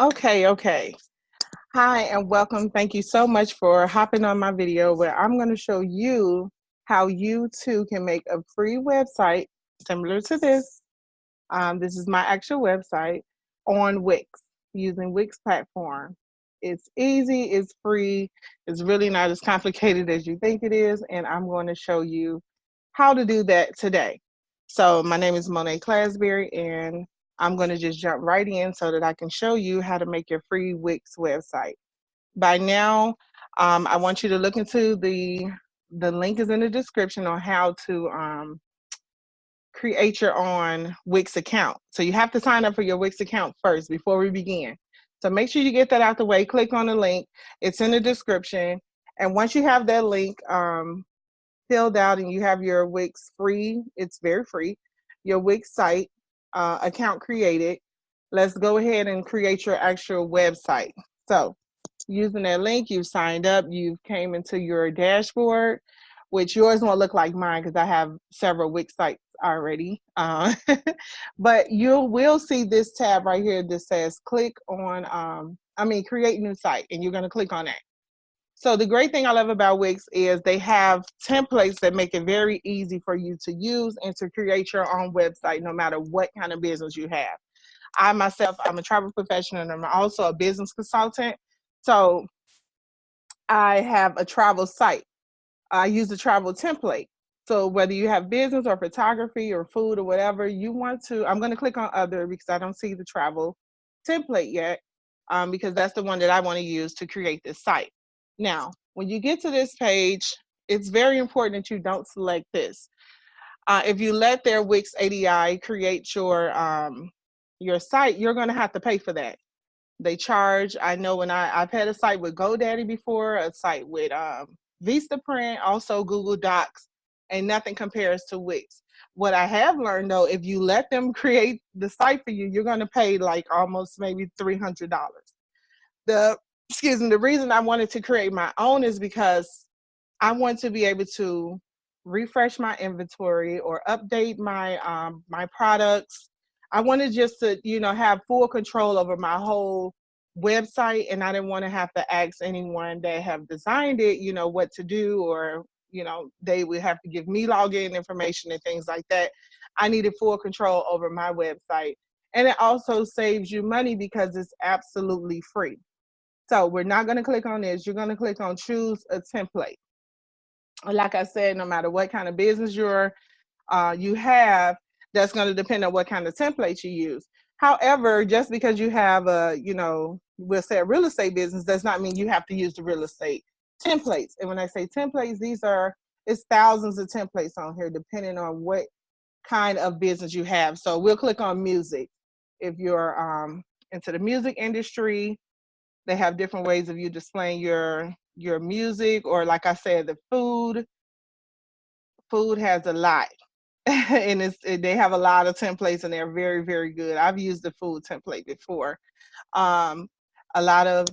Okay. Hi and welcome. Thank you so much for hopping on my video where I'm going to show you how you too can make a free website similar to this. This is my actual website on Wix using Wix platform. It's easy, it's free, it's really not as complicated as you think it is, and I'm going to show you how to do that today. So, my name is Monet Clasberry, and I'm going to just jump right in so that I can show you how to make your free Wix website. By now, I want you to look into the link is in the description on how to create your own Wix account. So you have to sign up for your Wix account first before we begin. So make sure you get that out the way. Click on the link. It's in the description. And once you have that link filled out and you have your Wix free, it's very free, your Wix site account created, let's go ahead and create your actual website. So using that link, you've signed up, you've came into your dashboard, which yours won't look like mine because I have several Wix sites already. But you will see this tab right here that says click on, create new site, and you're going to click on that. So the great thing I love about Wix is they have templates that make it very easy for you to use and to create your own website no matter what kind of business you have. I myself, I'm a travel professional and I'm also a business consultant. So I have a travel site. I use a travel template. So whether you have business or photography or food or whatever you want to, I'm going to click on other because I don't see the travel template yet, because that's the one that I want to use to create this site. Now, when you get to this page, it's very important that you don't select this. If you let their Wix ADI create your site, you're going to have to pay for that. They charge. I know when I've had a site with GoDaddy before, a site with Vistaprint, also Google Docs, and nothing compares to Wix. What I have learned though, if you let them create the site for you, you're going to pay like almost maybe $300. The excuse me, the reason I wanted to create my own is because I want to be able to refresh my inventory or update my products. I wanted just to, have full control over my whole website, and I didn't want to have to ask anyone that have designed it, what to do, or they would have to give me login information and things like that. I needed full control over my website. And it also saves you money because it's absolutely free. So we're not going to click on this. You're going to click on choose a template. Like I said, no matter what kind of business you have, that's going to depend on what kind of template you use. However, just because you have we'll say a real estate business, does not mean you have to use the real estate templates. And when I say templates, it's thousands of templates on here, depending on what kind of business you have. So we'll click on music. If you're into the music industry, they have different ways of you displaying your music, or like I said, the food has a lot. And they have a lot of templates and they're very, very good. I've used the food template before. um, a lot of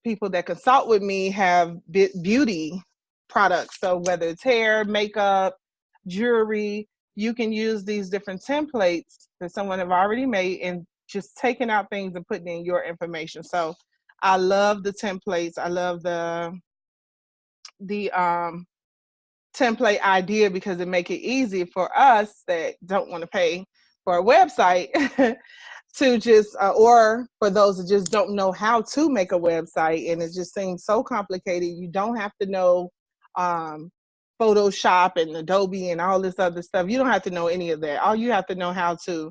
people that consult with me have beauty products, so whether it's hair, makeup, jewelry, you can use these different templates that someone have already made and just taking out things and putting in your information. So I love the templates. I love the template idea because it make it easy for us that don't want to pay for a website to just or for those that just don't know how to make a website and it just seems so complicated. You don't have to know um, Photoshop and Adobe and all this other stuff. You don't have to know any of that. All you have to know how to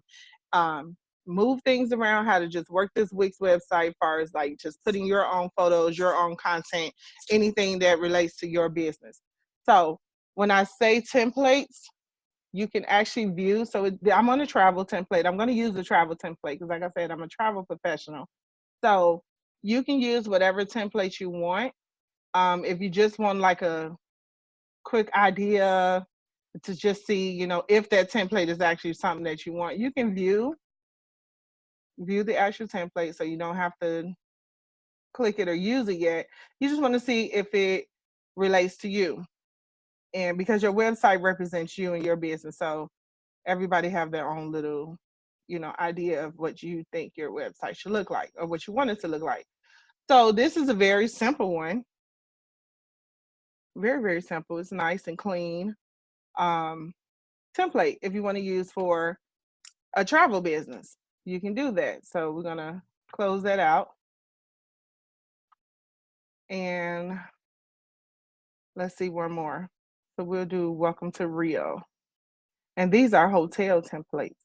um, move things around, how to just work this Wix website as far as like just putting your own photos, your own content, anything that relates to your business. So when I say templates, you can actually view. So I'm on a travel template. I'm going to use the travel template because, like I said, I'm a travel professional. So you can use whatever template you want. If you just want like a quick idea to just see, if that template is actually something that you want, you can view the actual template so you don't have to click it or use it yet. You just want to see if it relates to you. And because your website represents you and your business. So everybody have their own little idea of what you think your website should look like or what you want it to look like. So this is a very simple one. Very, very simple. It's nice and clean. Template if you want to use for a travel business, you can do that. So we're going to close that out. And let's see one more. So we'll do welcome to Rio. And these are hotel templates.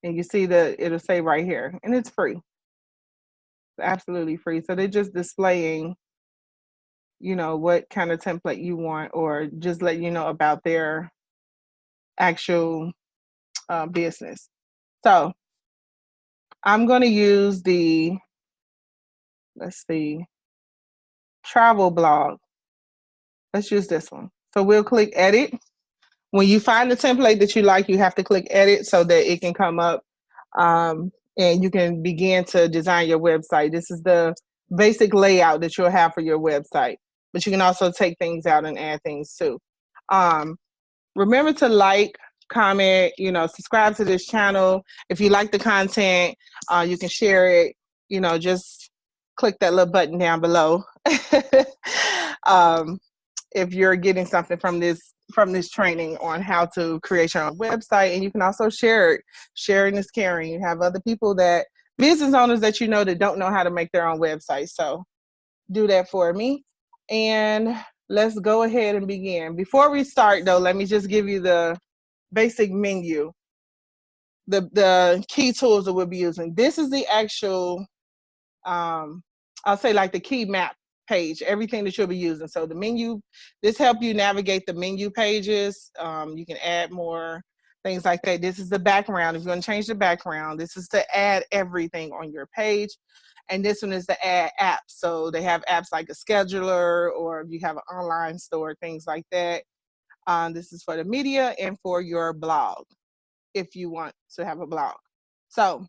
And you see it'll say right here, and it's free. It's absolutely free. So they're just displaying, what kind of template you want, or just let you know about their actual business. So I'm going to use let's see, travel blog. Let's use this one. So we'll click edit. When you find the template that you like, you have to click edit so that it can come up and you can begin to design your website. This is the basic layout that you'll have for your website, but you can also take things out and add things too. Remember to like, comment, subscribe to this channel. If you like the content, you can share it, just click that little button down below. If you're getting something from this training on how to create your own website, and you can also share it. Sharing is caring. You have other people business owners that that don't know how to make their own website. So do that for me. And let's go ahead and begin. Before we start though, let me just give you the basic menu, the key tools that we'll be using. This is the actual, I'll say like the key map page, everything that you'll be using. So the menu, this helps you navigate the menu pages. You can add more things like that. This is the background. If you're going to change the background, this is to add everything on your page. And this one is to add apps. So they have apps like a scheduler, or if you have an online store, things like that. This is for the media and for your blog, if you want to have a blog. So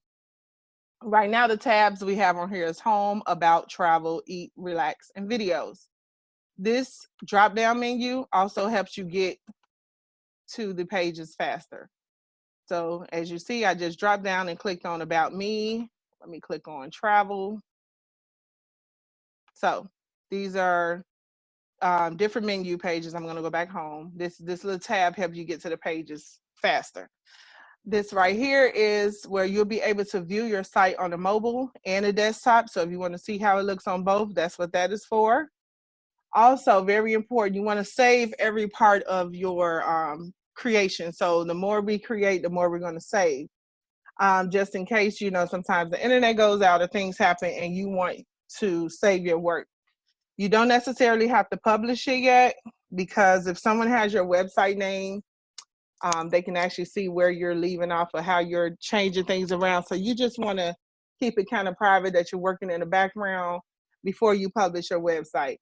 right now, the tabs we have on here is home, about, travel, eat, relax, and videos. This drop-down menu also helps you get to the pages faster. So as you see, I just dropped down and clicked on about me. Let me click on travel. So these are different menu pages. I'm going to go back home. This little tab helps you get to the pages faster. This right here is where you'll be able to view your site on the mobile and the desktop. So if you want to see how it looks on both, that's what that is for. Also, very important, you want to save every part of your creation. So the more we create, the more we're going to save. Just in case, sometimes the internet goes out or things happen and you want to save your work. You don't necessarily have to publish it yet, because if someone has your website name, they can actually see where you're leaving off or how you're changing things around. So you just want to keep it kind of private, that you're working in the background before you publish your website.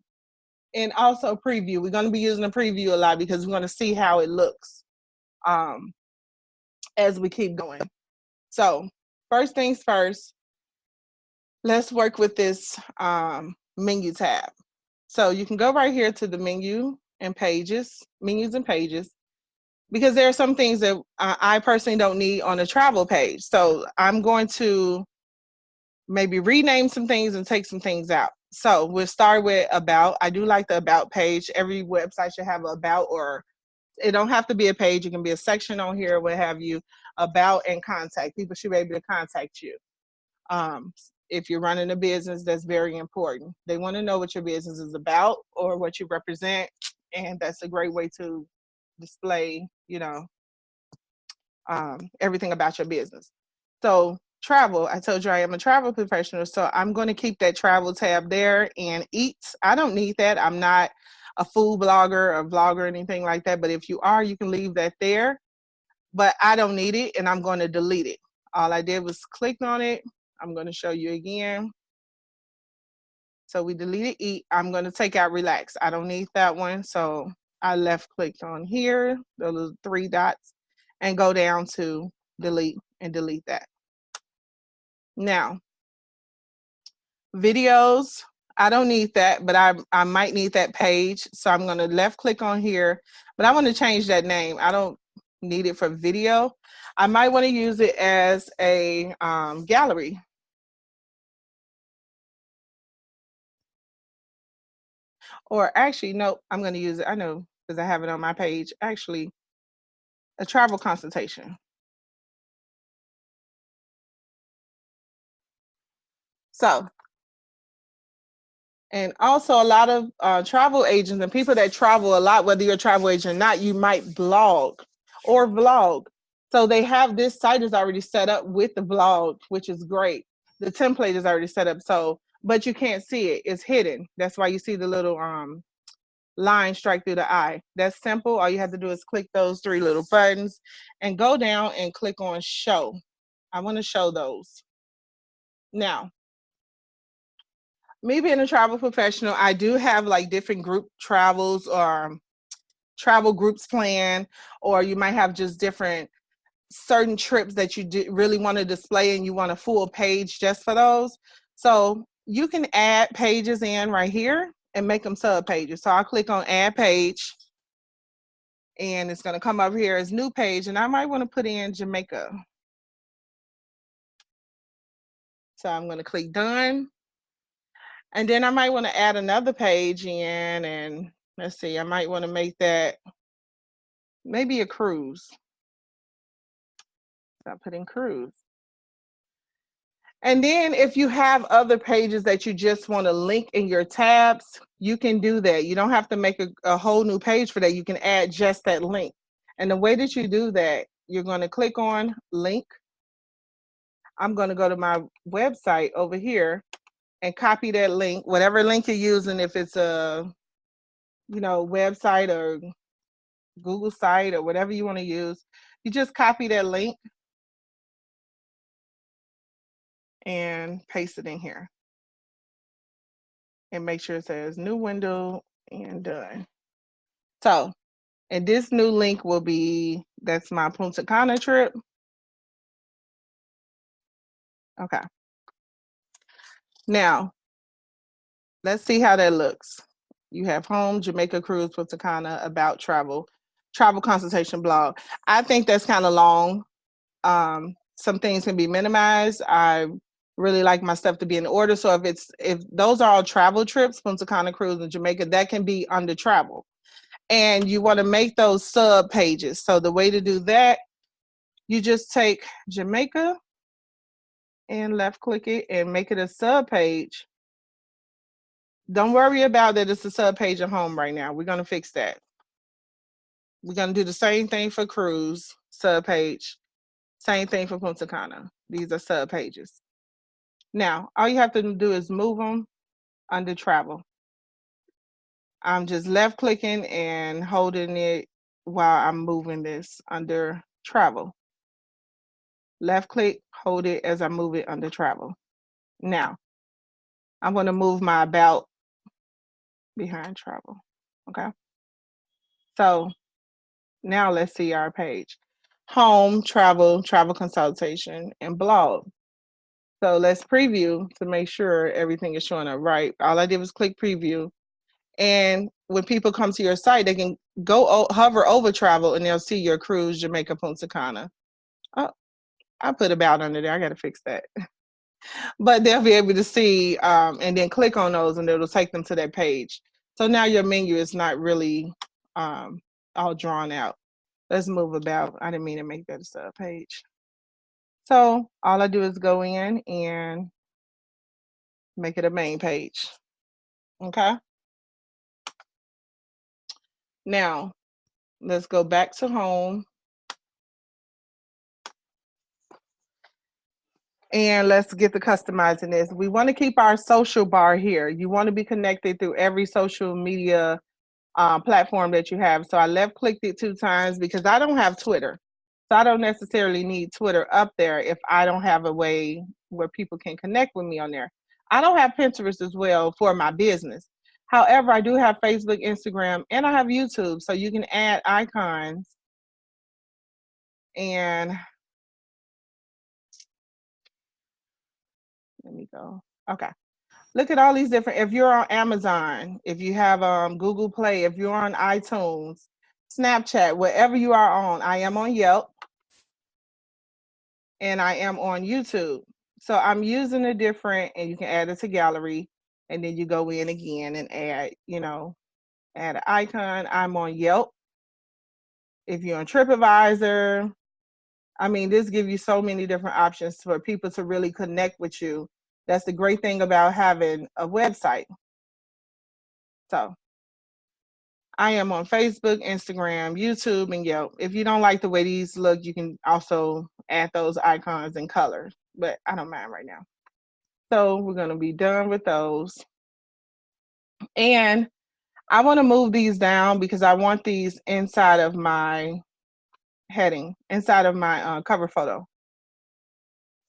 And also preview. We're going to be using a preview a lot because we're going to see how it looks as we keep going. So first things first, let's work with this menu tab. So you can go right here to the menus and pages, because there are some things that I personally don't need on a travel page. So I'm going to maybe rename some things and take some things out. So we'll start with about. I do like the about page. Every website should have an about, or it don't have to be a page. It can be a section on here, what have you, about and contact. People should be able to contact you. If you're running a business, that's very important. They want to know what your business is about or what you represent. And that's a great way to display, everything about your business. So travel, I told you I am a travel professional, so I'm going to keep that travel tab there. And eat, I don't need that. I'm not a food blogger or vlogger or anything like that, but if you are, you can leave that there. But I don't need it, and I'm going to delete it. All I did was click on it. I'm going to show you again. So we deleted eat. I'm going to take out relax. I don't need that one, so I left clicked on here, the little 3 dots, and go down to delete and delete that. Now, videos, I don't need that, but I might need that page. So I'm going to left click on here, but I want to change that name. I don't need it for video. I might want to use it as a gallery. Or actually, no, I'm going to use it. I know because I have it on my page. Actually, a travel consultation. So, and also a lot of travel agents and people that travel a lot, whether you're a travel agent or not, you might blog or vlog. So they have this site is already set up with the vlog, which is great. The template is already set up. So, but you can't see it. It's hidden. That's why you see the little line strike through the eye. That's simple. All you have to do is click those three little buttons and go down and click on show. I want to show those. Now, me being a travel professional, I do have like different group travels or travel groups planned, or you might have just different certain trips that you really want to display and you want a full page just for those. So you can add pages in right here and make them sub pages. So I'll click on add page and it's going to come over here as new page, and I might want to put in Jamaica. So I'm going to click done. And then I might want to add another page in, and let's see, I might want to make that maybe a cruise. So I put in cruise. And then if you have other pages that you just want to link in your tabs, you can do that. You don't have to make a whole new page for that. You can add just that link. And the way that you do that, you're going to click on link. I'm going to go to my website over here and copy that link, whatever link you're using, if it's a, website or Google site or whatever you want to use. You just copy that link and paste it in here. And make sure it says new window and done. So, and this new link will be, that's my Punta Cana trip. Okay. Now, let's see how that looks. You have home, Jamaica cruise, Punta Cana, about travel consultation blog. I think that's kind of long. Some things can be minimized. I really like my stuff to be in order. So if those are all travel trips, Punta Cana cruise and Jamaica, that can be under travel. And you want to make those sub pages. So the way to do that, you just take Jamaica and left click it and make it a sub page. Don't worry about that it's a sub page at home right now. We're going to fix that. We're going to do the same thing for cruise, sub page. Same thing for Punta Cana. These are sub pages. Now, all you have to do is move them under travel. I'm just left clicking and holding it while I'm moving this under travel. Left click, hold it as I move it under travel. Now, I'm going to move my about behind travel. Okay. So now let's see our page. Home, travel consultation, and blog. So let's preview to make sure everything is showing up right. All I did was click preview. And when people come to your site, they can go hover over travel and they'll see your cruise, Jamaica, Punta Cana. Oh, I put about under there. I got to fix that. But they'll be able to see and then click on those and it'll take them to that page. So now your menu is not really all drawn out. Let's move about. I didn't mean to make that a sub page. So all I do is go in and make it a main page. Okay. Now, let's go back to home. And let's get to customizing this. We want to keep our social bar here. You want to be connected through every social media platform that you have. So I left clicked it 2 times because I don't have Twitter. So I don't necessarily need Twitter up there if I don't have a way where people can connect with me on there. I don't have Pinterest as well for my business. However, I do have Facebook, Instagram, and I have YouTube. So you can add icons and let me go. Okay. Look at all these different, if you're on Amazon, if you have Google Play, if you're on iTunes, Snapchat, wherever you are on. I am on Yelp. and I am on YouTube. So I'm using a different, and you can add it to gallery, and then you go in again and add, add an icon. I'm on Yelp. If you're on TripAdvisor, I mean, this gives you so many different options for people to really connect with you. That's the great thing about having a website. So I am on Facebook, Instagram, YouTube, and Yelp. If you don't like the way these look, you can also add those icons in color, but I don't mind right now. So we're going to be done with those. And I want to move these down because I want these inside of my heading, inside of my cover photo.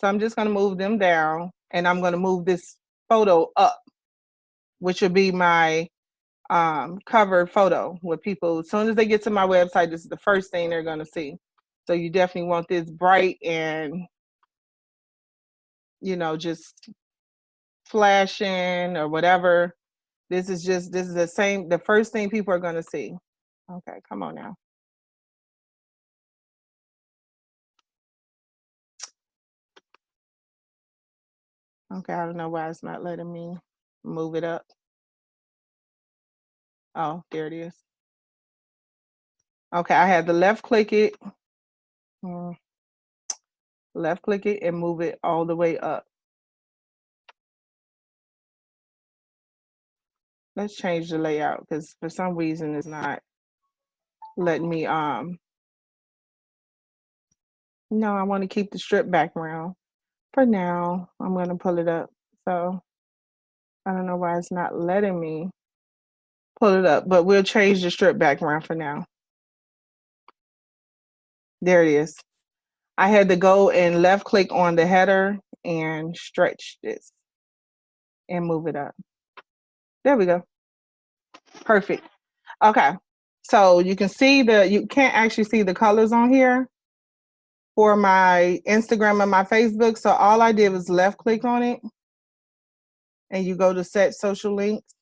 So I'm just going to move them down, and I'm going to move this photo up, which will be my cover photo with people. As soon as they get to my website, this is the first thing they're going to see. So you definitely want this bright and, just flashing or whatever. This is the first thing people are going to see. Okay, come on now. Okay, I don't know why it's not letting me move it up. Oh, there it is. Okay, I had to left click it. Left click it and move it all the way up. Let's change the layout because for some reason it's not letting me no, I want to keep the strip background. For now, I'm going to pull it up. So I don't know why it's not letting me pull it up, but we'll change the strip background for now. There it is. I had to go and left click on the header and stretch this and move it up. There we go. Perfect. Okay. So you can see you can't actually see the colors on here for my Instagram and my Facebook. So all I did was left click on it and you go to set social links.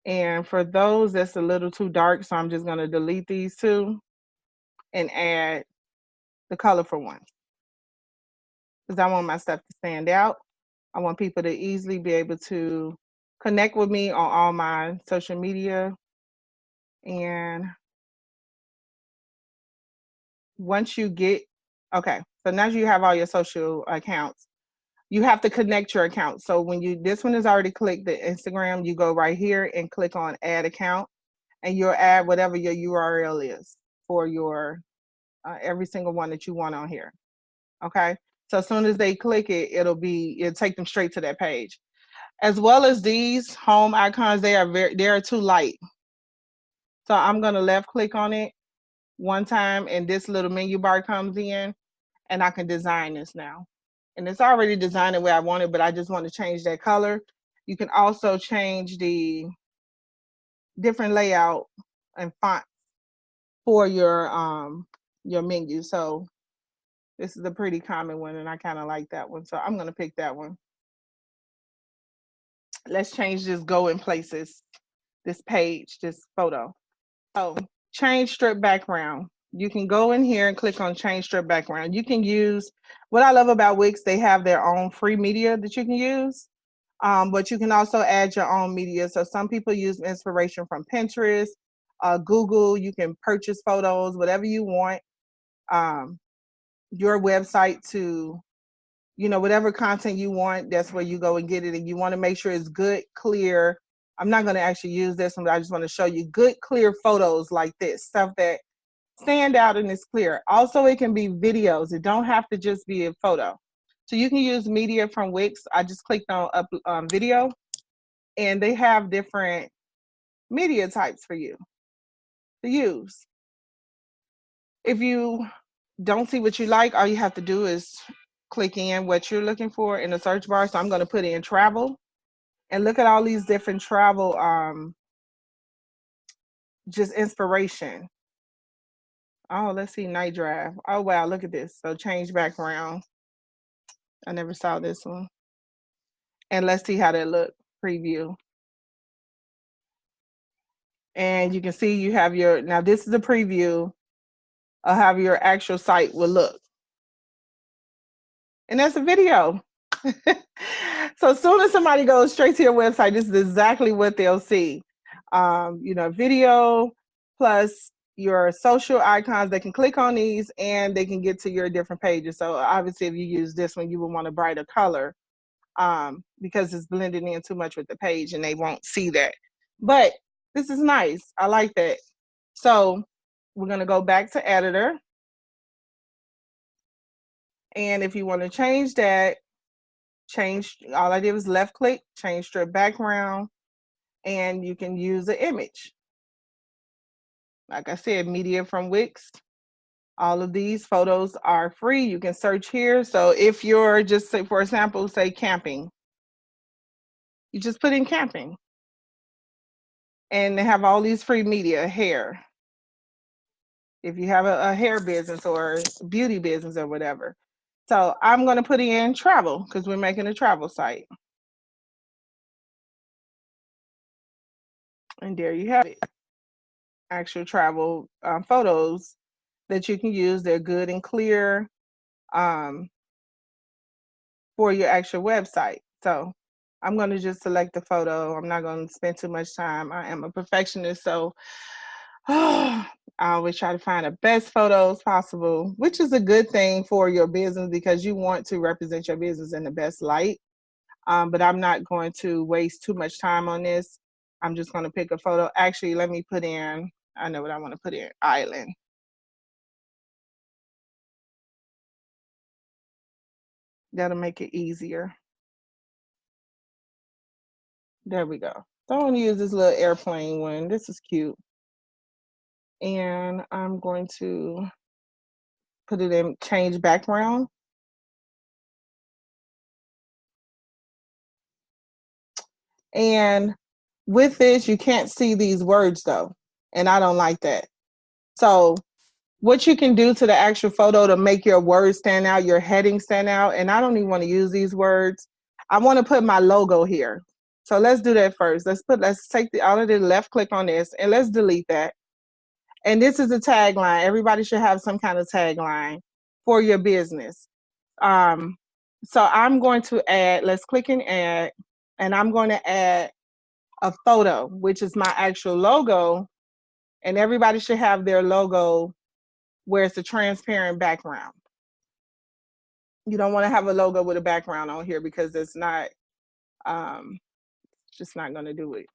And for those that's a little too dark, so I'm just going to delete these two and add the colorful ones. Because I want my stuff to stand out. I want people to easily be able to connect with me on all my social media. And once you get, okay, so now you have all your social accounts, you have to connect your account. So when this one is already clicked, the Instagram, you go right here and click on add account, and you'll add whatever your URL is for your every single one that you want on here. Okay. So as soon as they click it, it'll take them straight to that page. As well as these home icons, they are too light. So I'm gonna left click on it one time, and this little menu bar comes in, and I can design this now. And it's already designed the way I want it, but I just want to change that color. You can also change the different layout and font for your menu. So this is a pretty common one, and I kind of like that one. So I'm going to pick that one. Let's change this go in places, this page, this photo. So change strip background. You can go in here and click on change strip background. You can use, what I love about Wix, they have their own free media that you can use, but you can also add your own media. So some people use inspiration from Pinterest, Google. You can purchase photos, whatever you want, your website to, whatever content you want, that's where you go and get it. And you want to make sure it's good, clear. I'm not going to actually use this one, but I just want to show you good, clear photos like this, stuff that stand out and is clear. Also, it can be videos. It don't have to just be a photo. So you can use media from Wix. I just clicked on video, and they have different media types for you to use. If you don't see what you like, all you have to do is click in what you're looking for in the search bar. So I'm going to put in travel, and look at all these different travel, just inspiration. Oh, let's see, night drive. Oh, wow, look at this. So change background. I never saw this one. And let's see how that look, preview. And you can see you have now this is a preview of how your actual site will look. and that's a video. So as soon as somebody goes straight to your website, this is exactly what they'll see. Video plus your social icons. They can click on these and they can get to your different pages. So obviously, if you use this one, you would want a brighter color because it's blending in too much with the page and they won't see that. But this is nice. I like that. So we're going to go back to editor. And if you want to change that, all I did was left click, change strip background, and you can use an image. Like I said, media from Wix. All of these photos are free. You can search here. So if you're just, say, for example, say camping, you just put in camping. And they have all these free media, hair. If you have a hair business or beauty business or whatever. So I'm going to put in travel because we're making a travel site. And there you have it. Actual travel photos that you can use. They're good and clear for your actual website. So I'm going to just select the photo. I'm not going to spend too much time. I am a perfectionist, so I always try to find the best photos possible, which is a good thing for your business because you want to represent your business in the best light. But I'm not going to waste too much time on this. I'm just going to pick a photo. Actually, let me put in, I know what I want to put in, island. That'll make it easier. There we go. So I'm going to use this little airplane one. This is cute. And I'm going to put it in change background. And with this, you can't see these words though. And I don't like that. So what you can do to the actual photo to make your words stand out, your heading stand out, and I don't even want to use these words. I want to put my logo here. So let's do that first. Let's take all of the left click on this and let's delete that. And this is a tagline. Everybody should have some kind of tagline for your business. So I'm going to add, let's click and add, and I'm going to add a photo, which is my actual logo. And everybody should have their logo where it's a transparent background. You don't want to have a logo with a background on here because it's not, just not going to do it.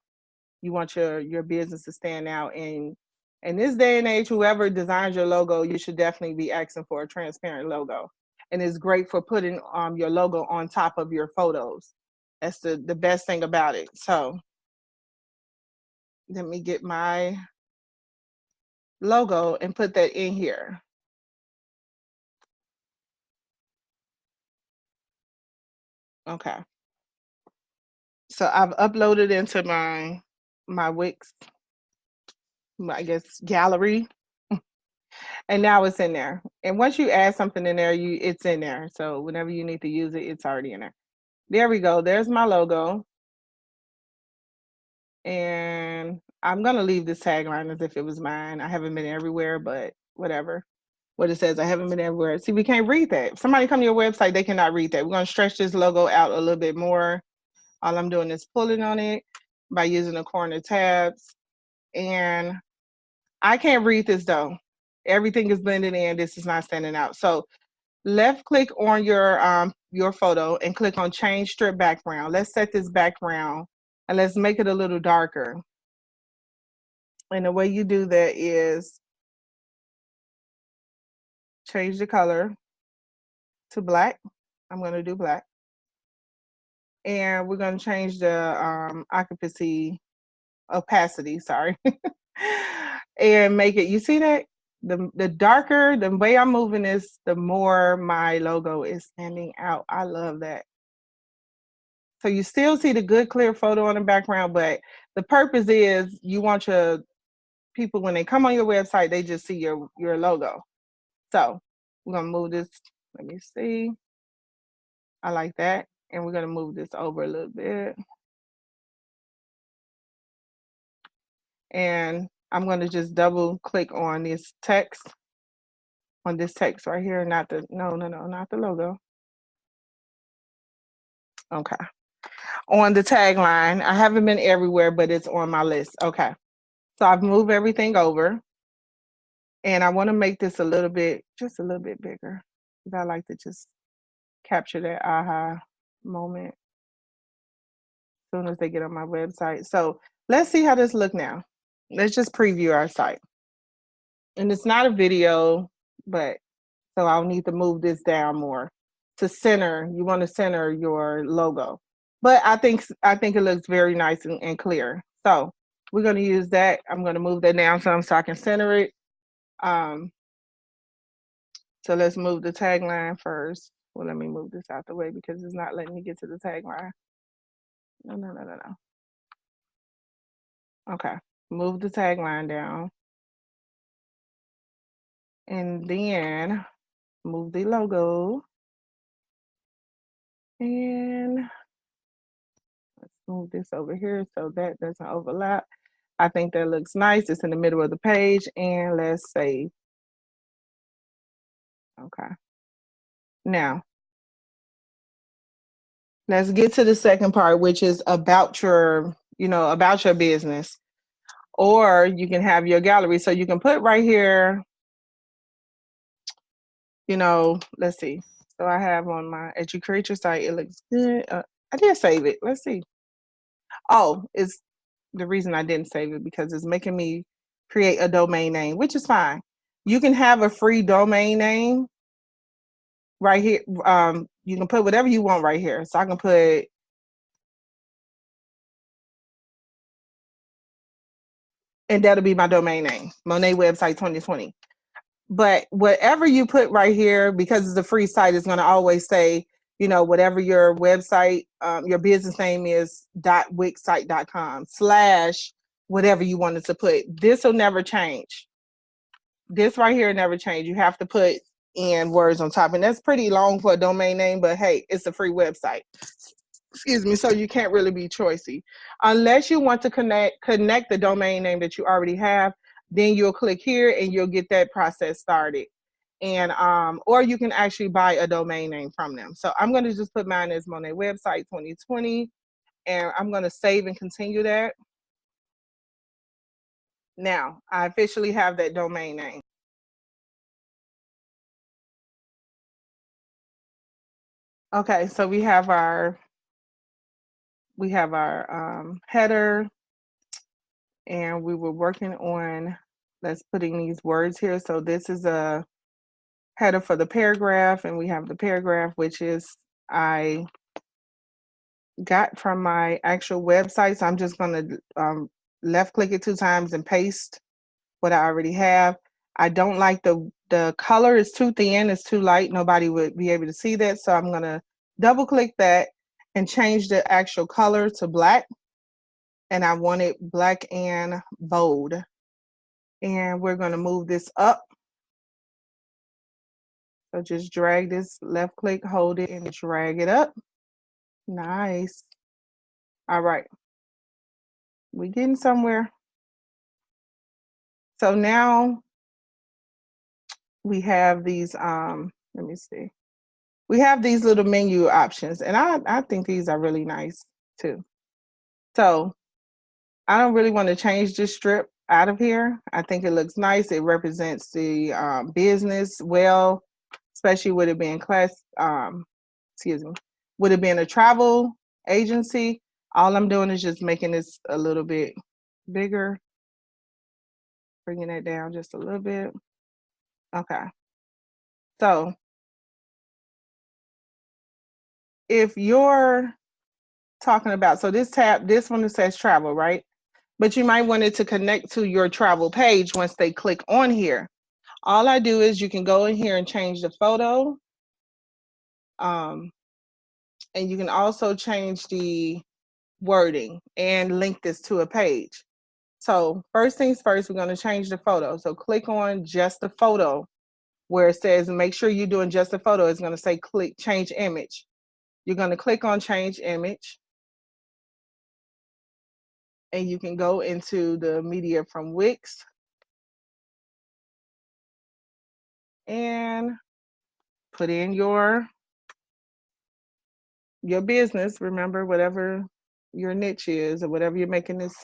You want your business to stand out. And in this day and age, whoever designs your logo, you should definitely be asking for a transparent logo. And it's great for putting your logo on top of your photos. That's the best thing about it. So let me get my logo and put that in here. Okay. So I've uploaded into my Wix, I guess, gallery. And now it's in there. And once you add something in there, it's in there. So whenever you need to use it, it's already in there. There we go. There's my logo. And I'm going to leave this tagline as if it was mine. I haven't been everywhere, but whatever. What it says, I haven't been everywhere. See, we can't read that. If somebody come to your website, they cannot read that. We're going to stretch this logo out a little bit more. All I'm doing is pulling on it by using the corner tabs. And I can't read this though. Everything is blending in. This is not standing out. So left click on your photo and click on change strip background. Let's set this background and let's make it a little darker. And the way you do that is change the color to black. I'm going to do black. And we're going to change the occupancy opacity, sorry. And make it, you see that? The darker, the way I'm moving this, the more my logo is standing out. I love that. So you still see the good clear photo on the background, but the purpose is you want your people, when they come on your website, they just see your logo. So we're gonna move this, let me see. I like that. And we're gonna move this over a little bit. And I'm gonna just double click on this text, right here, not the logo. Okay. On the tagline, I haven't been everywhere, but it's on my list. Okay. So I've moved everything over, and I want to make this a little bit, just a little bit bigger, because I like to just capture that aha moment as soon as they get on my website. So let's see how this look now. Let's just preview our site. And it's not a video, but so I'll need to move this down more to center. You want to center your logo, but I think it looks very nice and clear. So we're going to use that. I'm going to move that down some so I can center it. Um, so let's move the tagline first. Well, let me move this out the way because it's not letting me get to the tagline. No. Okay, move the tagline down. And then move the logo. And let's move this over here so that doesn't overlap. I think that looks nice. It's in the middle of the page. And let's save. Okay. Now, let's get to the second part, which is about about your business. Or you can have your gallery. So you can put right here, let's see. So I have on as you create your site, it looks good. I did save it. Let's see. Oh, it's the reason I didn't save it because it's making me create a domain name, which is fine. You can have a free domain name right here. You can put whatever you want right here. So I can put and that'll be my domain name, Monet Website 2020. But whatever you put right here, because it's a free site, it's going to always say, whatever your website, your business name is .wixsite.com / whatever you wanted to put. This will never change. This right here never change. You have to put in words on top, and that's pretty long for a domain name, but hey, it's a free website. Excuse me. So you can't really be choicy unless you want to connect the domain name that you already have. Then you'll click here and you'll get that process started. And or you can actually buy a domain name from them. So I'm going to just put mine as Monet Website 2020, and I'm going to save and continue that. Now I officially have that domain name. Okay, so we have our header, and we were working on let's putting these words here. So this is a header for the paragraph, and we have the paragraph, which is I got from my actual website. So I'm just going to left click it 2 times and paste what I already have. I don't like the color is too thin, it's too light. Nobody would be able to see that. So I'm going to double click that and change the actual color to black. And I want it black and bold. And we're going to move this up. So just drag this, left click, hold it, and drag it up. Nice. All right. We're getting somewhere. So now we have these, let me see. We have these little menu options, and I think these are really nice too. So I don't really want to change this strip out of here. I think it looks nice. It represents the business well, especially with it being with it being a travel agency. All I'm doing is just making this a little bit bigger, bringing it down just a little bit. Okay. So if you're talking about, so this one that says travel, right? But you might want it to connect to your travel page once they click on here. All I do is you can go in here and change the photo. And you can also change the wording and link this to a page. So first things first, we're going to change the photo. So click on just the photo where it says, make sure you're doing just the photo. It's going to say click change image. You're going to click on change image. And you can go into the media from Wix. And put in your your business, remember, whatever your niche is or whatever you're making this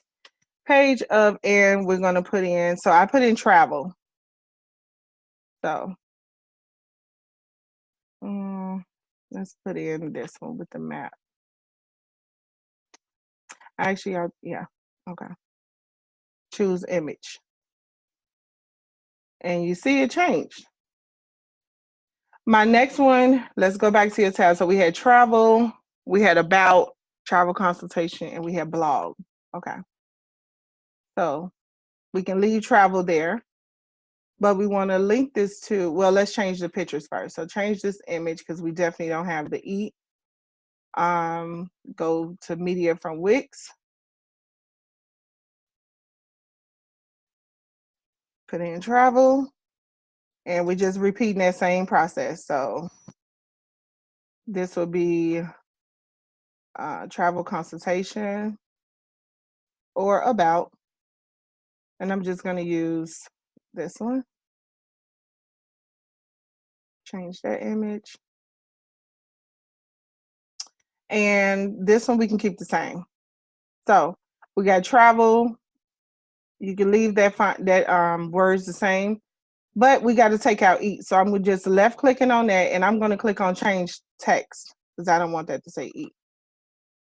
page of, and we're going to put in, so I put in travel. So let's put in this one with the map. Actually, yeah, okay. Choose image. And you see it changed. My next one, let's go back to your tab. So we had travel, we had about, travel consultation, and we had blog. Okay. So we can leave travel there, but we want to link this to, well, let's change the pictures first. So change this image because we definitely don't have the eat. Go to media from Wix. Put in travel, and we're just repeating that same process. So this will be travel consultation or about, and I'm just going to use this one. Change that image. And this one we can keep the same. So we got travel. You can leave that words the same, but we got to take out eat. So I'm just left clicking on that, and I'm going to click on change text because I don't want that to say eat.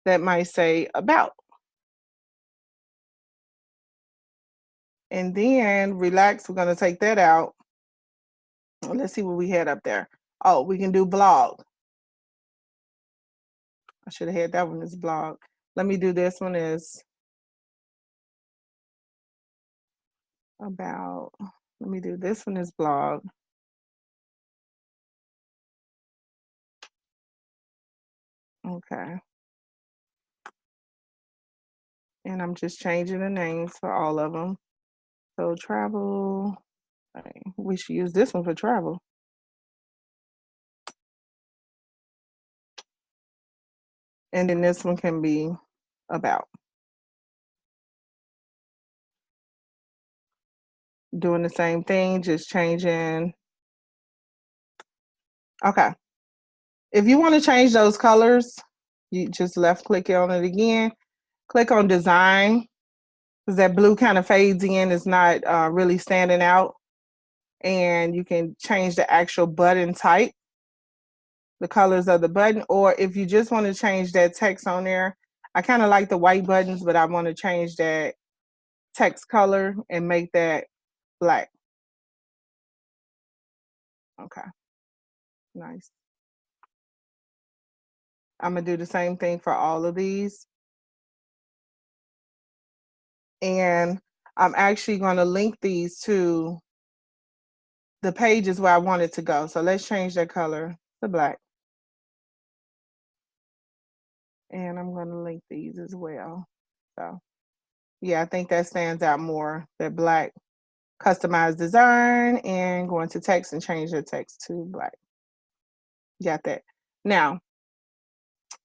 That might say about. And then relax, we're going to take that out. Let's see what we had up there. Oh, we can do blog. I should have had that one as blog. Let me do this one as about. Let me do this one as blog. Okay. And I'm just changing the names for all of them. So travel, we should use this one for travel. And then this one can be about. Doing the same thing, just changing. Okay. If you want to change those colors, you just left click on it again. Click on design, because that blue kind of fades in. It's not really standing out. And you can change the actual button type, the colors of the button, or if you just want to change that text on there, I kind of like the white buttons, but I want to change that text color and make that black. Okay, nice. I'm gonna do the same thing for all of these. And I'm actually gonna link these to the pages where I want it to go. So let's change that color to black. And I'm gonna link these as well. So yeah, I think that stands out more, that black. Customize design and go into text and change your text to black. Got that. Now,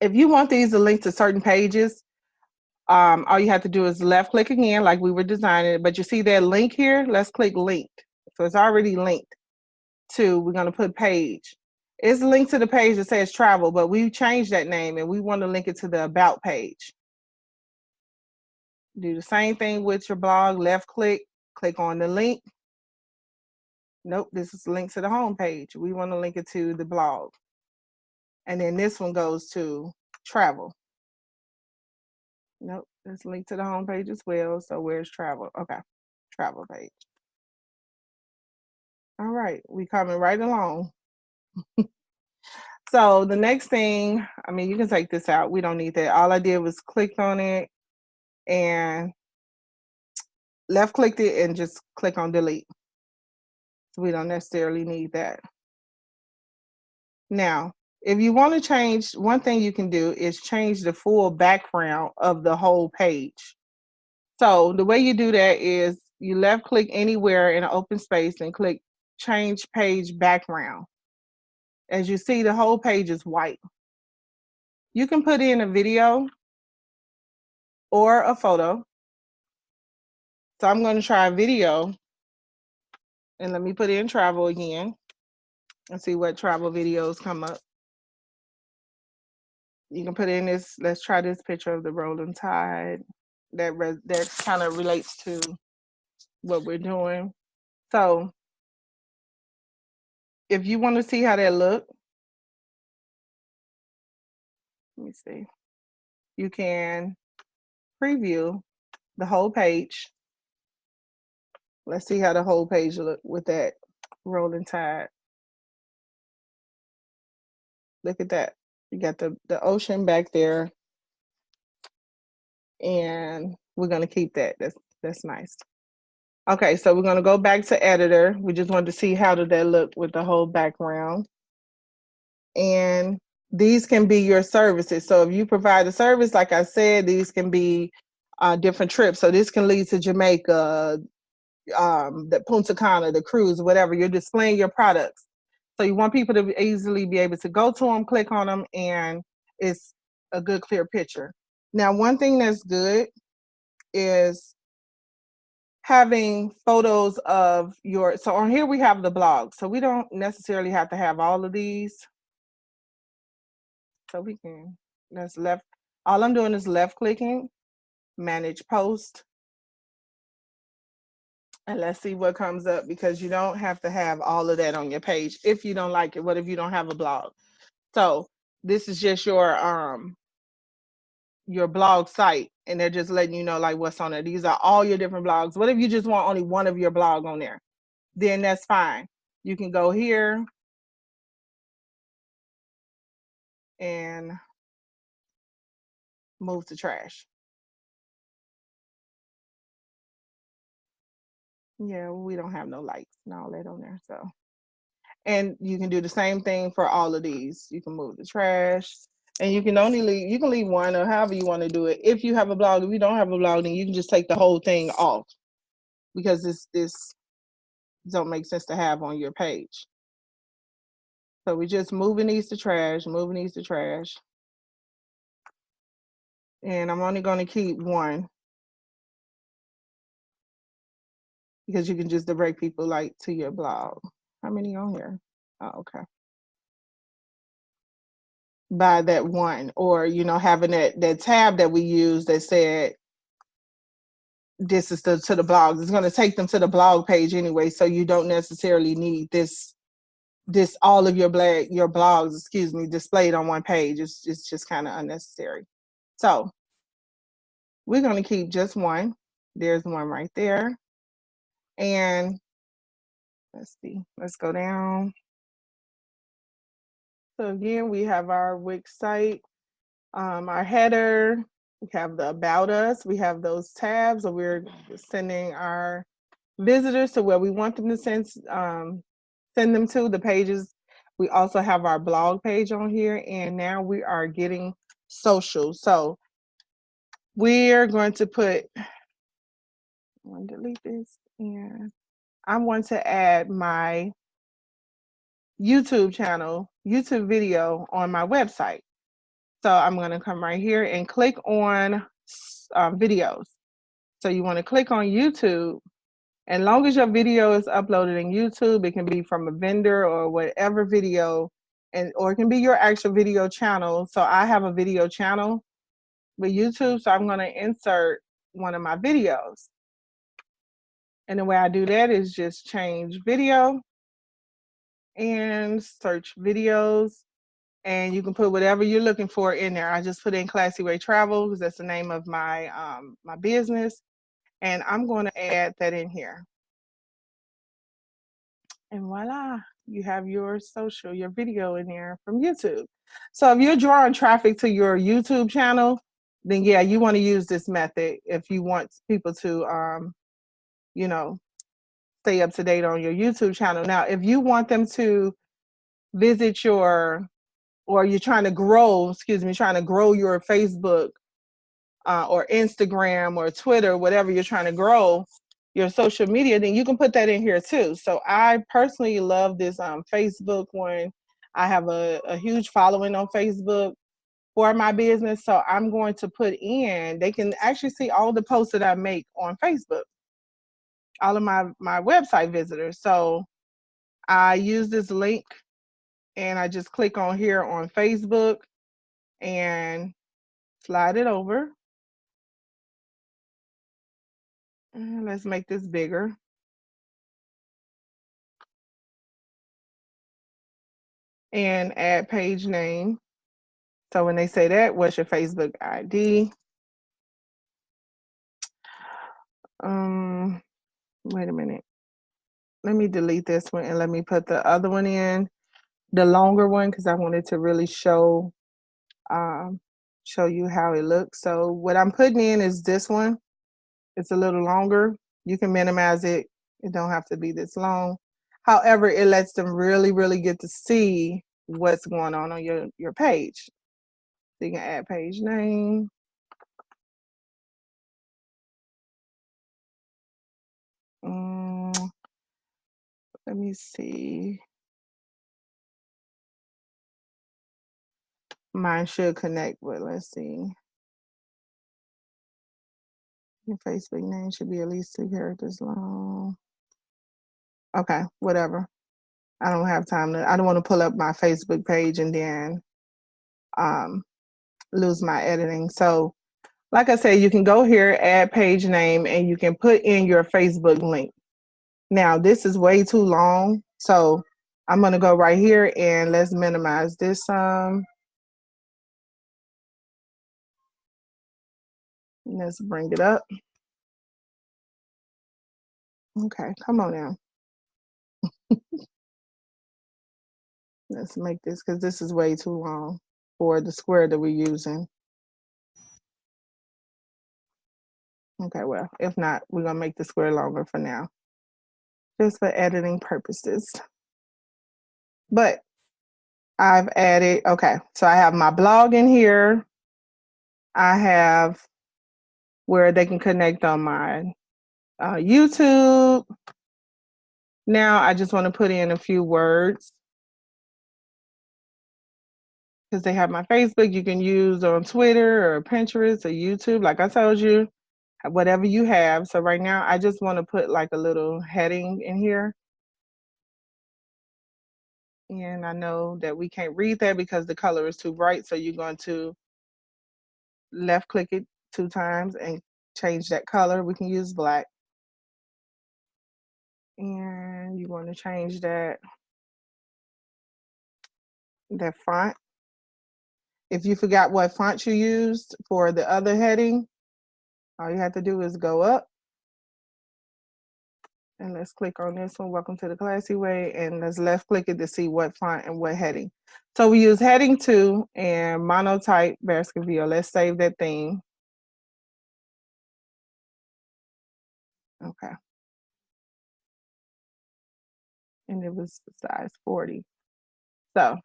if you want these to link to certain pages, all you have to do is left click again, like we were designing it. But you see that link here? Let's click linked. So it's already linked to, we're going to put page. It's linked to the page that says travel, but we changed that name and we want to link it to the about page. Do the same thing with your blog, left click on the link. Nope, this is linked to the home page. We want to link it to the blog. And then this one goes to travel. Nope, it's linked to the home page as well. So where's travel? Okay, travel page. All right, we coming right along. So the next thing, I mean, you can take this out. We don't need that. All I did was clicked on it and left clicked it and just click on delete. So we don't necessarily need that. Now, if you want to change, one thing you can do is change the full background of the whole page. So the way you do that is you left click anywhere in an open space and click change page background. As you see, the whole page is white. You can put in a video or a photo. So I'm going to try a video, and let me put in travel again and see what travel videos come up. You can put in this, let's try this picture of the rolling tide. That kind of relates to what we're doing. So if you want to see how that look, let me see. You can preview the whole page. Let's see how the whole page look with that rolling tide. Look at that. You got the ocean back there, and we're gonna keep that. That's nice. Okay, so we're gonna go back to editor. We just wanted to see how did that look with the whole background. And these can be your services. So if you provide a service, like I said, these can be different trips. So this can lead to Jamaica, the Punta Cana, the cruise, whatever. You're displaying your products. So you want people to easily be able to go to them, click on them, and it's a good, clear picture. Now, one thing that's good is having photos of your, so on here we have the blog. So we don't necessarily have to have all of these. So we can, that's left, all I'm doing is left clicking, manage post, and let's see what comes up, because you don't have to have all of that on your page if you don't like it. What if you don't have a blog? So this is just your blog site, and they're just letting you know like what's on there. These are all your different blogs. What if you just want only one of your blog on there? Then that's fine. You can go here and move to trash. Yeah, we don't have no likes and all that on there. So, and you can do the same thing for all of these. You can move the trash, and you can only leave, you can leave one or however you want to do it. If you have a blog, if you don't have a blog, then you can just take the whole thing off, because this don't make sense to have on your page. So we're just moving these to trash, moving these to trash. And I'm only going to keep one, because you can just direct people like to your blog. How many on here? Oh, okay. By that one, or having that tab that we use that said this is to the blogs. It's going to take them to the blog page anyway, so you don't necessarily need this all of your blogs, excuse me, displayed on one page. It's just kind of unnecessary. So we're going to keep just one. There's one right there. And let's see, let's go down. So again, we have our Wix site, our header, we have the about us, we have those tabs, so we're sending our visitors to where we want them to send them to, the pages. We also have our blog page on here, and now we are getting social. So we're going to put, I'm going to delete this, and I'm going to add my YouTube channel, YouTube video on my website. So I'm going to come right here and click on videos. So you want to click on YouTube. And long as your video is uploaded in YouTube, it can be from a vendor or whatever video, or it can be your actual video channel. So I have a video channel with YouTube, so I'm going to insert one of my videos. And the way I do that is just change video and search videos, and you can put whatever you're looking for in there. I just put in Classy Way Travel because that's the name of my my business, and I'm going to add that in here. And voila, you have your social, your video in there from YouTube. So if you're drawing traffic to your YouTube channel, then yeah, you want to use this method if you want people to, stay up to date on your YouTube channel. Now, if you want them to visit or you're trying to grow your Facebook or Instagram or Twitter, whatever you're trying to grow, your social media, then you can put that in here too. So I personally love this Facebook one. I have a huge following on Facebook for my business. So I'm going to put in, they can actually see all the posts that I make on Facebook, all of my website visitors. So I use this link and I just click on here on Facebook, and slide it over. And let's make this bigger. And add page name. So when they say that, what's your Facebook ID? Wait a minute. Let me delete this one and let me put the other one in, the longer one, because I wanted to really show you how it looks. So what I'm putting in is this one. It's a little longer. You can minimize it. It don't have to be this long. However, it lets them really, really get to see what's going on your page. So you can add page name. Let me see. Mine should connect, but let's see. Your Facebook name should be at least 2 characters long. Okay, whatever. I don't have time I don't want to pull up my Facebook page and then lose my editing. So like I said, you can go here, add page name, and you can put in your Facebook link. Now, this is way too long, so I'm going to go right here and let's minimize this. Let's bring it up. Okay, come on now. Let's make this, because this is way too long for the square that we're using. Okay, well, if not, we're going to make the square longer for now, just for editing purposes. But I've added, okay, so I have my blog in here. I have where they can connect on my YouTube. Now I just want to put in a few words because they have my Facebook. You can use on Twitter or Pinterest or YouTube, like I told you, whatever you have. So right now I just want to put like a little heading in here. And I know that we can't read that because the color is too bright. So you're going to left click it 2 times and change that color. We can use black. And you want to change that font. If you forgot what font you used for the other heading, all you have to do is go up and let's click on this one, Welcome to the Classy Way, and let's left click it to see what font and what heading. So we use heading 2 and monotype Baskerville. Let's save that theme. Okay. And it was size 40. So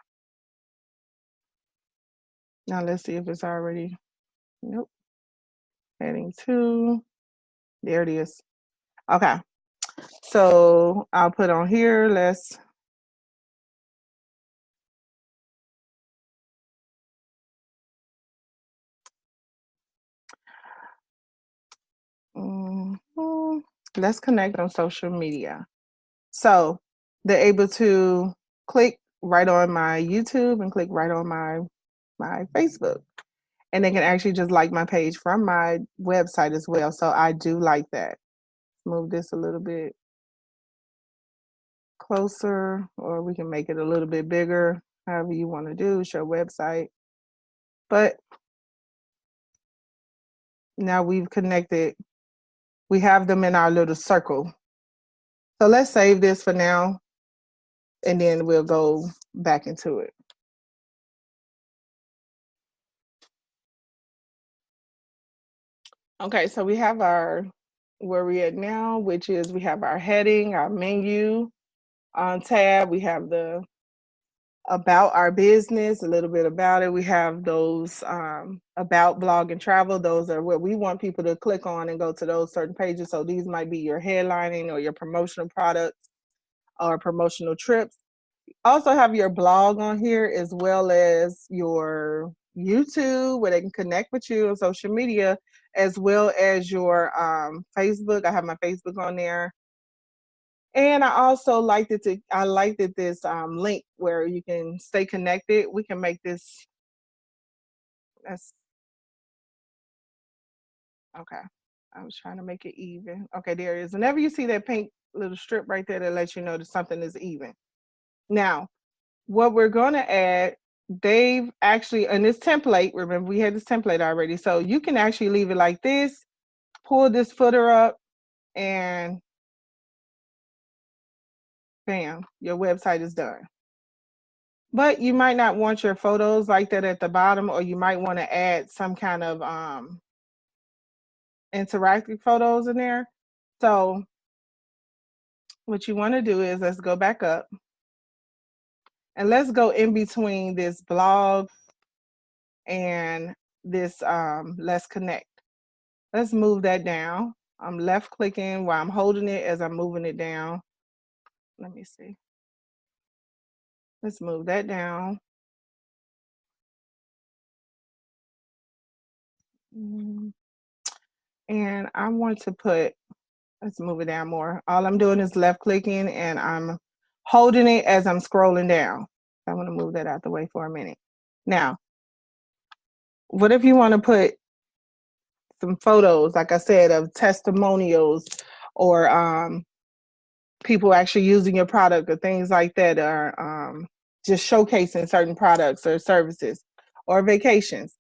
now let's see if it's already, nope. Heading 2, there it is. Okay. So I'll put on here, let's let's connect on social media. So they're able to click right on my YouTube and click right on my Facebook. And they can actually just like my page from my website as well. So I do like that. Move this a little bit closer, or we can make it a little bit bigger, however you want to do. It's your website. But now we've connected. We have them in our little circle. So let's save this for now, and then we'll go back into it. Okay, so we have our, where we at now, which is we have our heading, our menu tab. We have the about our business, a little bit about it. We have those about blog and travel. Those are what we want people to click on and go to those certain pages. So these might be your headlining or your promotional products or promotional trips. Also have your blog on here as well as your YouTube where they can connect with you on social media, as well as your Facebook. I have my Facebook on there. And I also liked this link where you can stay connected. We can make this That's okay. I was trying to make it even. Okay, there it is. Whenever you see that pink little strip right there, that lets you know that something is even. Now, what we're going to add, they've actually, in this template, remember we had this template already, so you can actually leave it like this, pull this footer up, and bam, your website is done. But you might not want your photos like that at the bottom, or you might want to add some kind of interactive photos in there. So what you want to do is, let's go back up and let's go in between this blog and this let's connect. Let's move that down. I'm left clicking while I'm holding it as I'm moving it down. Let me see. Let's move that down. And I want to put, let's move it down more. All I'm doing is left clicking and I'm holding it as I'm scrolling down. I'm going to move that out the way for a minute. Now, what if you want to put some photos, like I said, of testimonials or people actually using your product or things like that, or just showcasing certain products or services or vacations.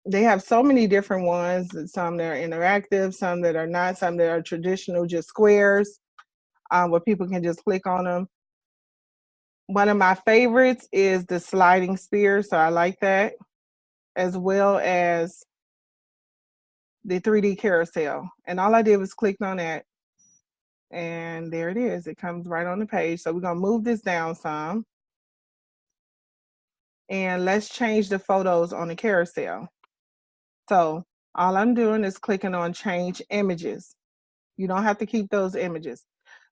They have so many different ones, some that are interactive, some that are not, some that are traditional, just squares, where people can just click on them. One of my favorites is the sliding spear, so I like that, as well as the 3D carousel. And all I did was click on that, and there it is. It comes right on the page. So we're gonna move this down some. And let's change the photos on the carousel. So all I'm doing is clicking on change images. You don't have to keep those images.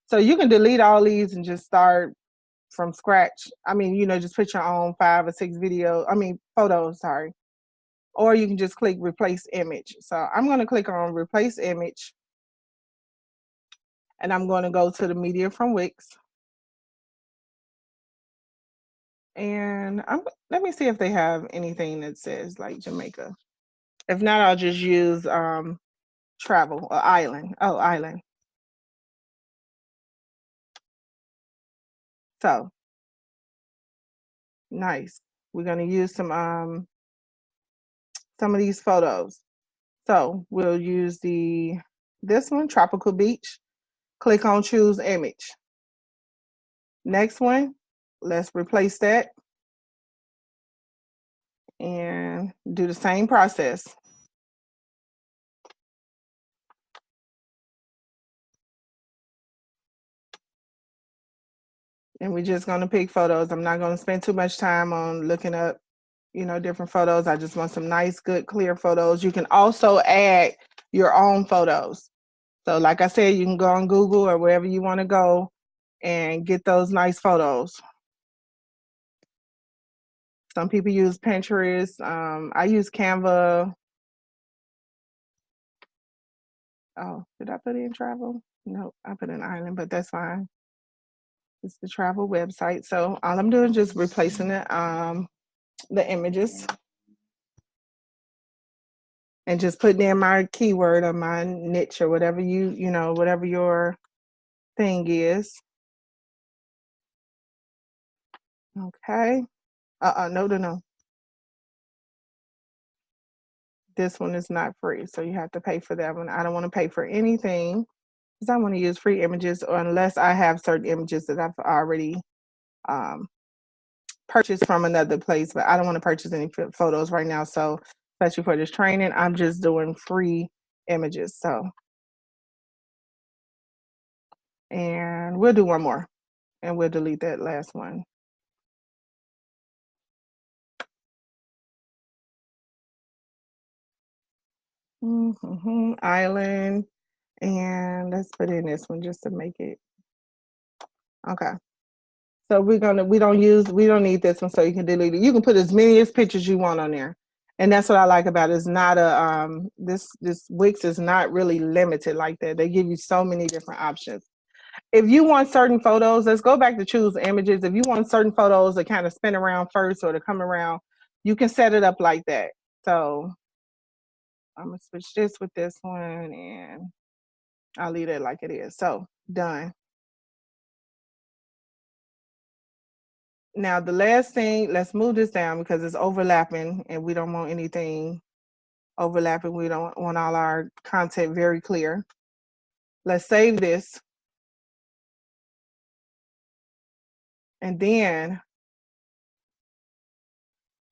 So you can delete all these and just start from scratch. I mean, just put your own 5 or 6 photos, sorry. Or you can just click replace image. So I'm going to click on replace image. And I'm going to go to the media from Wix. And let me see if they have anything that says like Jamaica. If not, I'll just use travel or island. Oh, island. So nice. We're going to use some of these photos. So we'll use this one, Tropical Beach. Click on choose image. Next one, let's replace that and do the same process. And we're just gonna pick photos. I'm not gonna spend too much time on looking up, different photos. I just want some nice, good, clear photos. You can also add your own photos. So like I said, you can go on Google or wherever you wanna go and get those nice photos. Some people use Pinterest. I use Canva. Oh, did I put in travel? No, I put in island, but that's fine. It's the travel website. So all I'm doing is just replacing the images and just putting in my keyword or my niche or whatever whatever your thing is. Okay. No. This one is not free, so you have to pay for that one. I don't want to pay for anything because I want to use free images, or unless I have certain images that I've already purchased from another place, but I don't want to purchase any photos right now. So especially for this training, I'm just doing free images. So, and we'll do one more and we'll delete that last one. Island. And let's put in this one just to make it. Okay. So we don't need this one, so you can delete it. You can put as many as pictures you want on there. And that's what I like about it. It's not this Wix is not really limited like that. They give you so many different options. If you want certain photos, let's go back to choose images. If you want certain photos to kind of spin around first or to come around You can set it up like that. So I'm gonna switch this with this one and I'll leave it like it is. So done. Now the last thing, let's move this down because it's overlapping and we don't want anything overlapping. We don't want all our content very clear. Let's save this. And then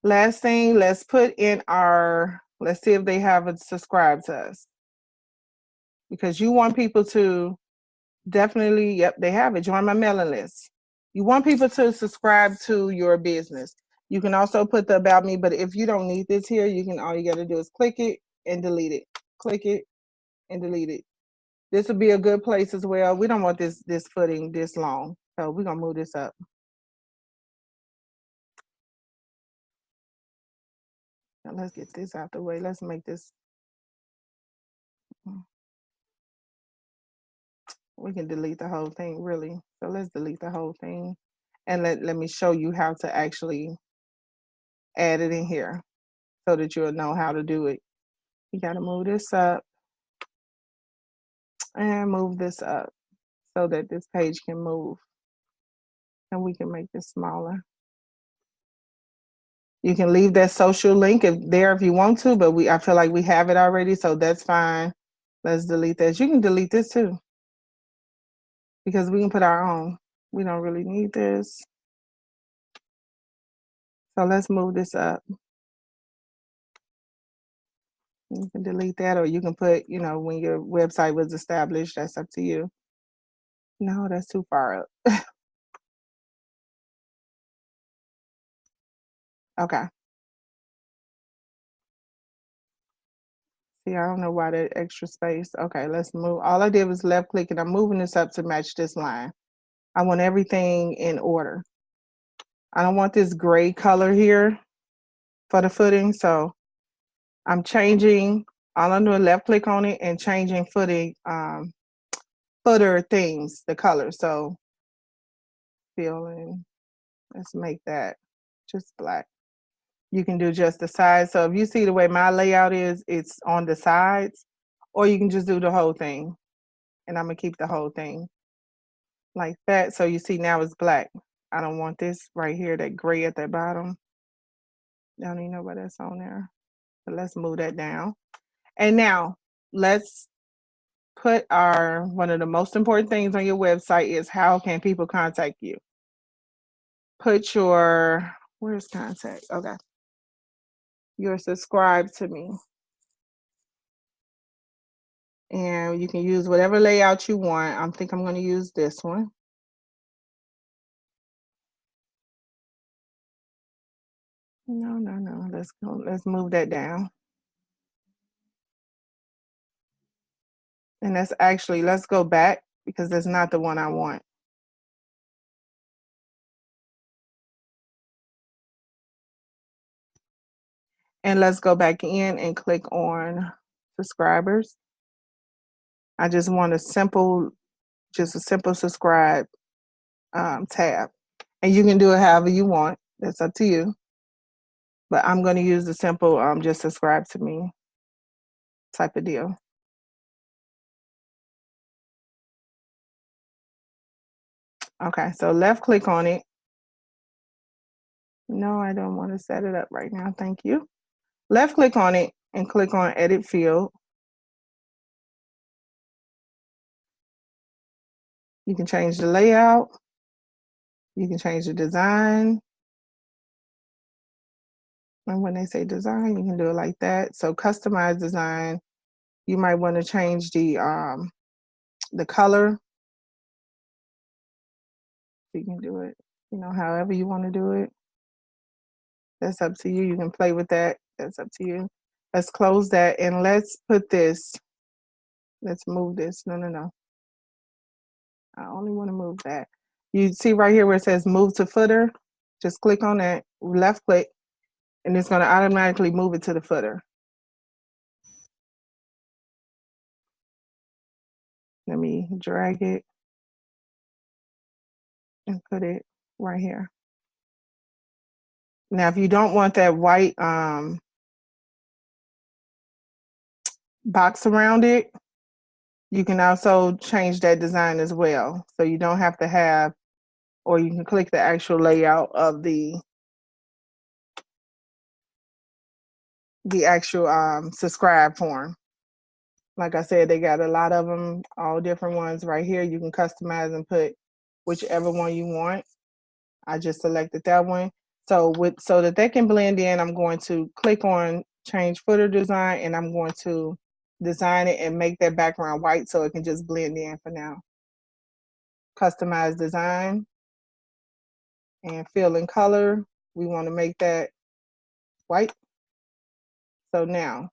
last thing, let's put in our, let's see if they have subscribed to us. Because you want people to definitely, yep, they have it. Join my mailing list. You want people to subscribe to your business. You can also put the about me, but if you don't need this here, you can, all you got to do is click it and delete it. Click it and delete it. This would be a good place as well. We don't want this footing this long. So we're gonna move this up. Now let's get this out the way. Let's make this, we can delete the whole thing really. So let's delete the whole thing. And let me show you how to actually add it in here so that you'll know how to do it. You gotta move this up and move this up so that this page can move. And we can make this smaller. You can leave that social link if you want to, but I feel like we have it already, so that's fine. Let's delete that. You can delete this too, because we can put our own. We don't really need this. So let's move this up. You can delete that, or you can put, when your website was established, that's up to you. No, that's too far up. Okay. See, I don't know why that extra space. Okay, let's move. All I did was left click and I'm moving this up to match this line. I want everything in order. I don't want this gray color here for the footing. So I'm changing, all I'm doing, left click on it and changing footing, footer things, the color. So fill in, let's make that just black. You can do just the sides. So if you see the way my layout is, it's on the sides, or you can just do the whole thing. And I'm gonna keep the whole thing like that. So you see now it's black. I don't want this right here, that gray at the bottom. I don't even know why that's on there. But let's move that down. And now let's put one of the most important things on your website is how can people contact you? Put where's contact? Okay. You're subscribed to me. And you can use whatever layout you want. I think I'm going to use this one. No. Let's go. Let's move that down. And that's actually, let's go back because that's not the one I want. And let's go back in and click on subscribers. I just want a simple subscribe tab. And you can do it however you want. That's up to you. But I'm going to use the simple just subscribe to me type of deal. Okay, so left click on it. No, I don't want to set it up right now. Thank you. Left click on it and click on edit field. You can change the layout. You can change the design. And when they say design, you can do it like that. So customize design. You might want to change the color. You can do it, however you want to do it. That's up to you. You can play with that. That's up to you. Let's close that and let's put this. Let's move this. No. I only want to move that. You see right here where it says move to footer? Just click on that, left click, and it's going to automatically move it to the footer. Let me drag it and put it right here. Now, if you don't want that white box around it, you can also change that design as well. So you don't have to have, or you can click the actual layout of the actual subscribe form. Like I said, they got a lot of them, all different ones right here. You can customize and put whichever one you want. I just selected that one. So so that they can blend in, I'm going to click on change footer design, and I'm going to design it and make that background white so it can just blend in for now. Customize design and fill in color. We want to make that white. So now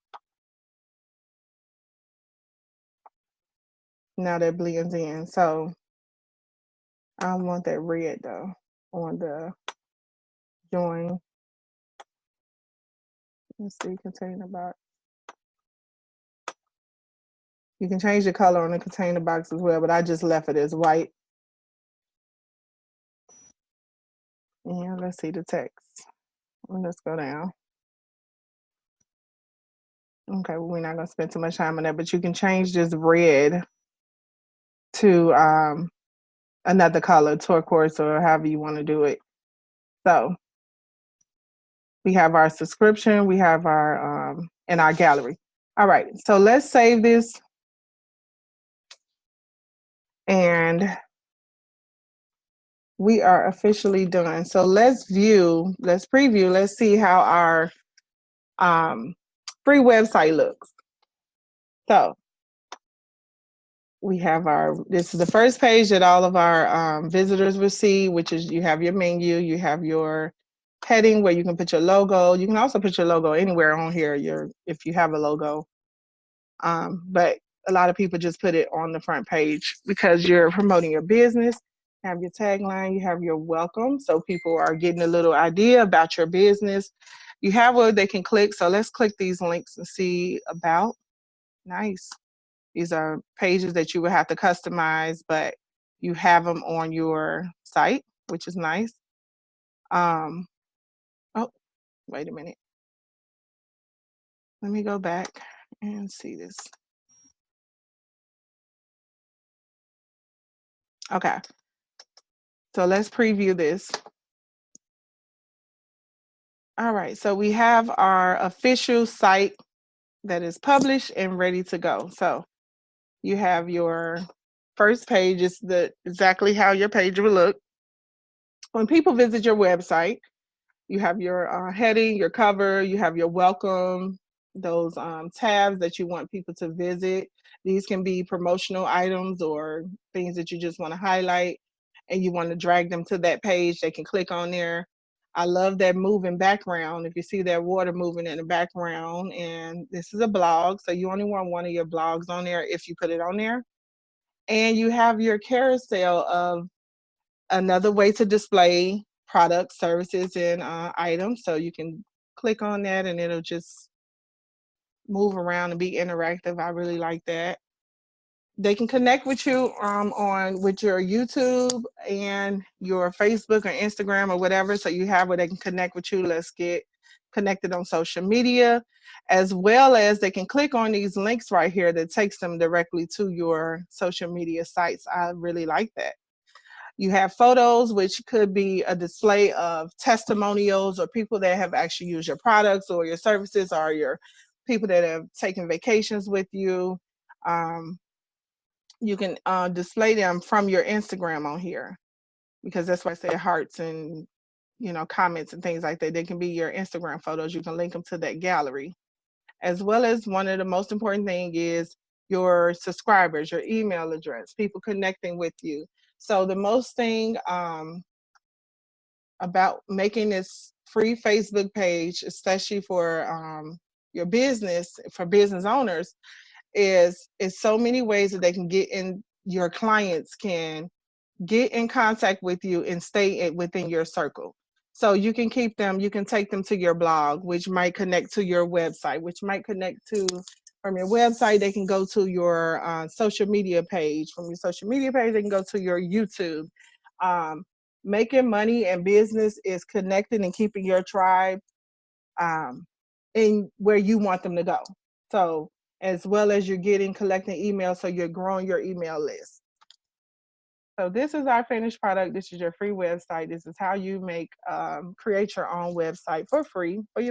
that blends in. So I want that red though on the join. Let's see, container box. You can change the color on the container box as well, but I just left it as white. And let's see the text. Let's go down. Okay, well, we're not gonna spend too much time on that, but you can change this red to another color, turquoise, or however you want to do it. So we have our subscription, we have our and our gallery. All right, so let's save this and we are officially done. So let's preview, let's see how our free website looks. So we have this is the first page that all of our visitors will see, which is you have your menu, you have your heading where you can put your logo. You can also put your logo anywhere on here, if you have a logo. But a lot of people just put it on the front page because you're promoting your business. You have your tagline, you have your welcome. So people are getting a little idea about your business. You have where they can click. So let's click these links and see about. Nice. These are pages that you would have to customize, but you have them on your site, which is nice. Oh, wait a minute. Let me go back and see this. Okay. So let's preview this. All right. So we have our official site that is published and ready to go. So you have your first page is exactly how your page will look. When people visit your website, you have your heading, your cover, you have your welcome, those tabs that you want people to visit. These can be promotional items or things that you just want to highlight and you want to drag them to that page. They can click on there. I love that moving background. If you see that water moving in the background, and this is a blog, so you only want one of your blogs on there if you put it on there. And you have your carousel of another way to display products, services, and items. So you can click on that and it'll just move around and be interactive. I really like that. They can connect with you with your YouTube and your Facebook or Instagram or whatever. So you have where they can connect with you. Let's get connected on social media, as well as they can click on these links right here that takes them directly to your social media sites. I really like that. You have photos, which could be a display of testimonials or people that have actually used your products or your services, or your people that have taken vacations with you. You can display them from your Instagram on here, because that's why I say hearts and comments and things like that. They can be your Instagram photos. You can link them to that gallery, as well as one of the most important thing is your subscribers, your email address, people connecting with you. So the most thing about making this free Facebook page, especially for your business, for business owners, is so many ways that they can get in, your clients can get in contact with you and stay within your circle. So you can keep them, you can take them to your blog, which might connect to your website, which might connect to, from your website, they can go to your social media page. From your social media page, they can go to your YouTube. making money and business is connecting and keeping your tribe in where you want them to go. So as well as you're collecting emails, so you're growing your email list. So this is our finished product. This is your free website. This is how you create your own website for free for your